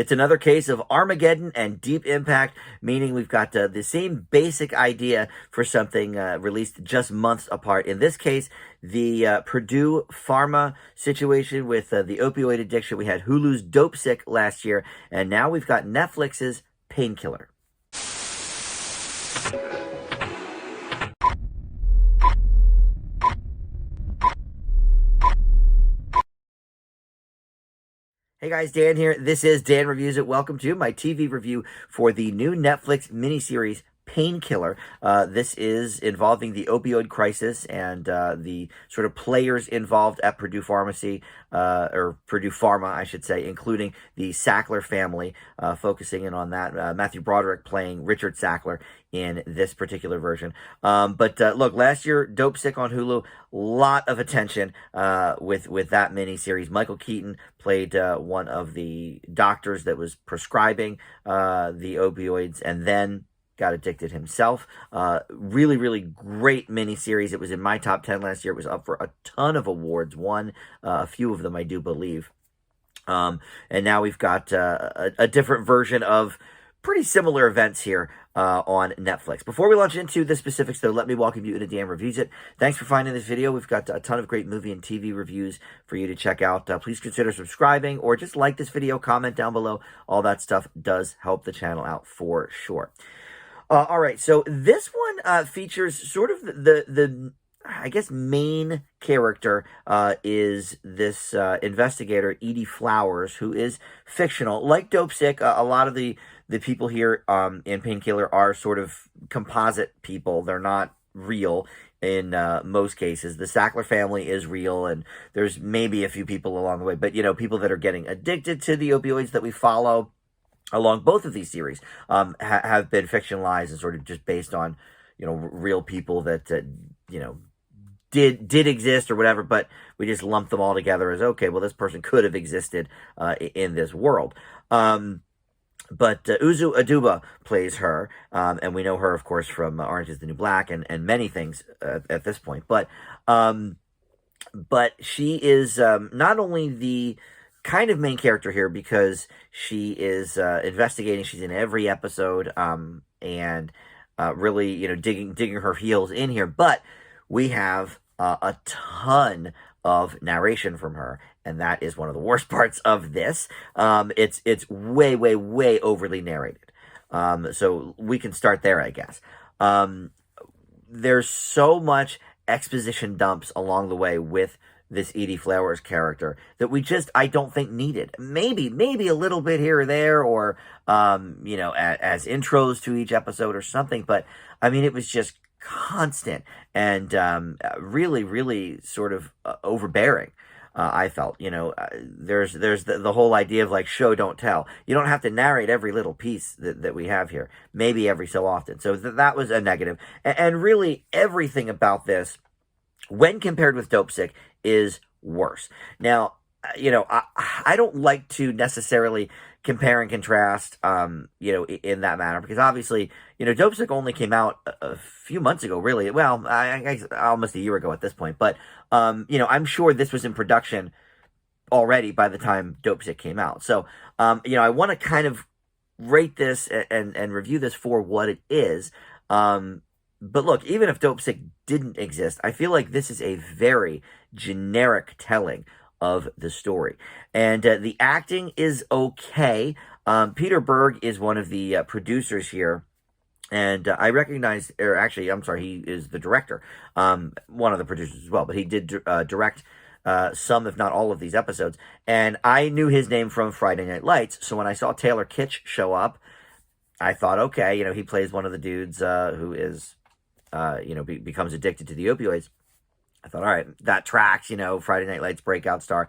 It's another case of Armageddon and Deep Impact, meaning we've got the same basic idea for something released just months apart. In this case, the Perdue Pharma situation with the opioid addiction. We had Hulu's Dopesick last year, and now we've got Netflix's Painkiller. Hey guys, Dan here. This is Dan Reviews It. Welcome to my TV review for the new Netflix miniseries Painkiller. This is involving the opioid crisis and the sort of players involved at Perdue Pharmacy, or Perdue Pharma, I should say, including the Sackler family, focusing in on that. Matthew Broderick playing Richard Sackler in this particular version. But look, last year, Dopesick on Hulu, lot of attention with that miniseries. Michael Keaton played one of the doctors that was prescribing the opioids and then got addicted himself. Really, really great miniseries. It was in my top 10 last year. It was up for a ton of awards, won a few of them, I do believe. And now we've got a different version of pretty similar events here on Netflix. Before we launch into the specifics, though, let me welcome you into Dan Reviews It. Thanks for finding this video. We've got a ton of great movie and TV reviews for you to check out. Please consider subscribing or just like this video, comment down below. All that stuff does help the channel out for sure. All right, so this one features sort of the I guess, main character is this investigator, Edie Flowers, who is fictional. Like Dopesick, a lot of the people here in Painkiller are sort of composite people. They're not real in most cases. The Sackler family is real, and there's maybe a few people along the way. But, you know, people that are getting addicted to the opioids that we follow along both of these series have been fictionalized and sort of just based on, you know, real people that, you know, did exist or whatever, but we just lump them all together as, okay, well, this person could have existed in this world. But Uzo Aduba plays her, and we know her, of course, from Orange is the New Black and many things at this point. But she is not only the kind of main character here because she is investigating. She's in every episode and really, you know, digging her heels in here. But we have a ton of narration from her, and that is one of the worst parts of this. It's way, way, way overly narrated. So we can start there, I guess. There's so much exposition dumps along the way with this Edie Flowers character that we just, I don't think needed. Maybe a little bit here or there, or, you know, as intros to each episode or something. But, I mean, it was just constant and really, really sort of overbearing. I felt, you know, there's the whole idea of like show, don't tell. You don't have to narrate every little piece that we have here, maybe every so often. So that was a negative. And really everything about this, when compared with Dopesick, is worse. Now, you know, I don't like to necessarily compare and contrast, you know, in that manner, because obviously, you know, Dopesick only came out a few months ago, really. Well, I guess almost a year ago at this point. But, you know, I'm sure this was in production already by the time Dopesick came out. So, you know, I want to kind of rate this and review this for what it is. But look, even if Dopesick didn't exist, I feel like this is a very generic telling of the story. And the acting is okay. Peter Berg is one of the producers here. And I recognize, or actually, I'm sorry, he is the director, one of the producers as well. But he did direct some, if not all, of these episodes. And I knew his name from Friday Night Lights. So when I saw Taylor Kitsch show up, I thought, okay, you know, he plays one of the dudes who is, you know, becomes addicted to the opioids. I thought, all right, that tracks, you know, Friday Night Lights breakout star.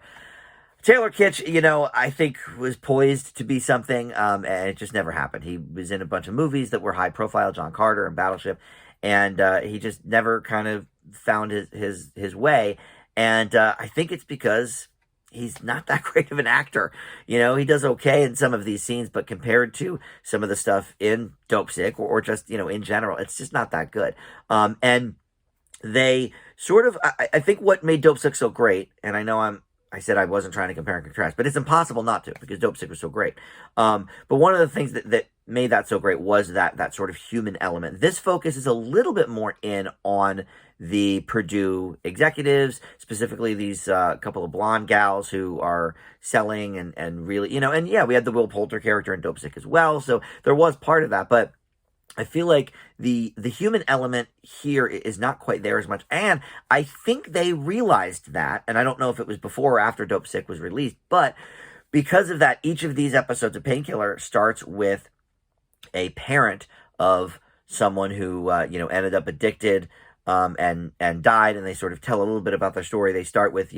Taylor Kitsch, you know, I think was poised to be something, and it just never happened. He was in a bunch of movies that were high profile, John Carter and Battleship, and he just never kind of found his way. And I think it's because he's not that great of an actor. You know, he does okay in some of these scenes, but compared to some of the stuff in Dopesick or just, you know, in general, it's just not that good. And they sort of, I think what made Dopesick so great, and I know I said I wasn't trying to compare and contrast, but it's impossible not to because Dopesick was so great. But one of the things that made that so great was that sort of human element. This focuses a little bit more in on the Perdue executives, specifically these couple of blonde gals who are selling and really, and yeah, we had the Will Poulter character in Dopesick as well, so there was part of that, but I feel like the human element here is not quite there as much, and I think they realized that, and I don't know if it was before or after Dopesick was released, but because of that, each of these episodes of Painkiller starts with a parent of someone who ended up addicted and died, and they sort of tell a little bit about their story. They start with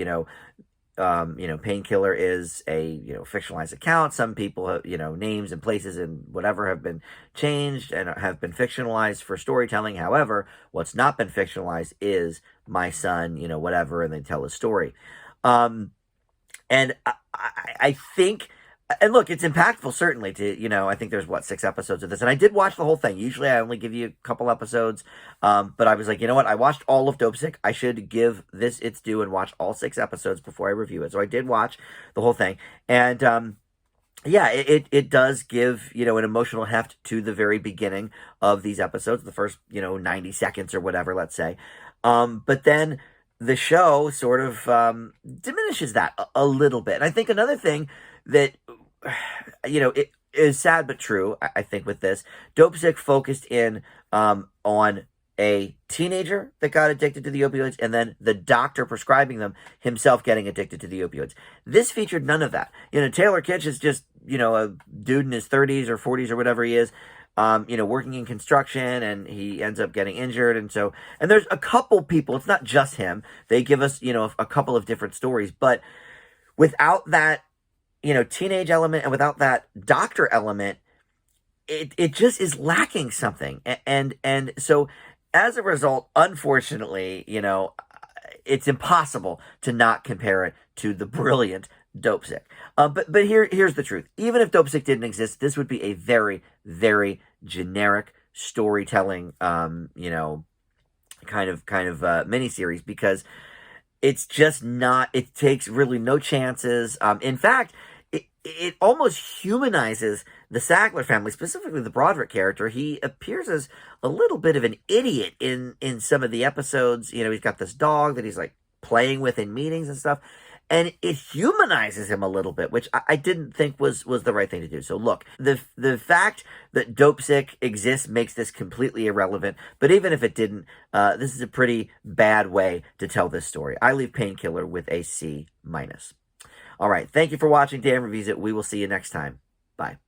Painkiller is a fictionalized account. Some people names and places and whatever have been changed and have been fictionalized for storytelling. However, what's not been fictionalized is my son, whatever, and they tell a story. And I think, and look, it's impactful certainly to, I think there's 6 episodes of this, and I did watch the whole thing. Usually I only give you a couple episodes, but I was like, you know what, I watched all of Dopesick. I should give this its due and watch all 6 episodes before I review it. So I did watch the whole thing, and yeah, it does give, an emotional heft to the very beginning of these episodes, the first, 90 seconds or whatever, let's say. But then the show sort of diminishes that a little bit. And I think another thing that, it is sad but true, I think, with this, Dopesick focused in on a teenager that got addicted to the opioids, and then the doctor prescribing them himself getting addicted to the opioids. This featured none of that. Taylor Kitsch is just, a dude in his 30s or 40s or whatever he is, working in construction, and he ends up getting injured. And there's a couple people, it's not just him. They give us, a couple of different stories, but without that, teenage element and without that doctor element, it just is lacking something. And so as a result, unfortunately, it's impossible to not compare it to the brilliant Dopesick. But here's the truth. Even if Dopesick didn't exist, this would be a very, very generic storytelling, kind of miniseries, because it's just not, it takes really no chances. In fact, it almost humanizes the Sackler family, specifically the Broderick character. He appears as a little bit of an idiot in some of the episodes. He's got this dog that he's like playing with in meetings and stuff, and it humanizes him a little bit, which I didn't think was the right thing to do. So look, the fact that Dopesick exists makes this completely irrelevant, but even if it didn't, this is a pretty bad way to tell this story. I leave Painkiller with a C-. All right, thank you for watching Dan Reviews It. We will see you next time. Bye.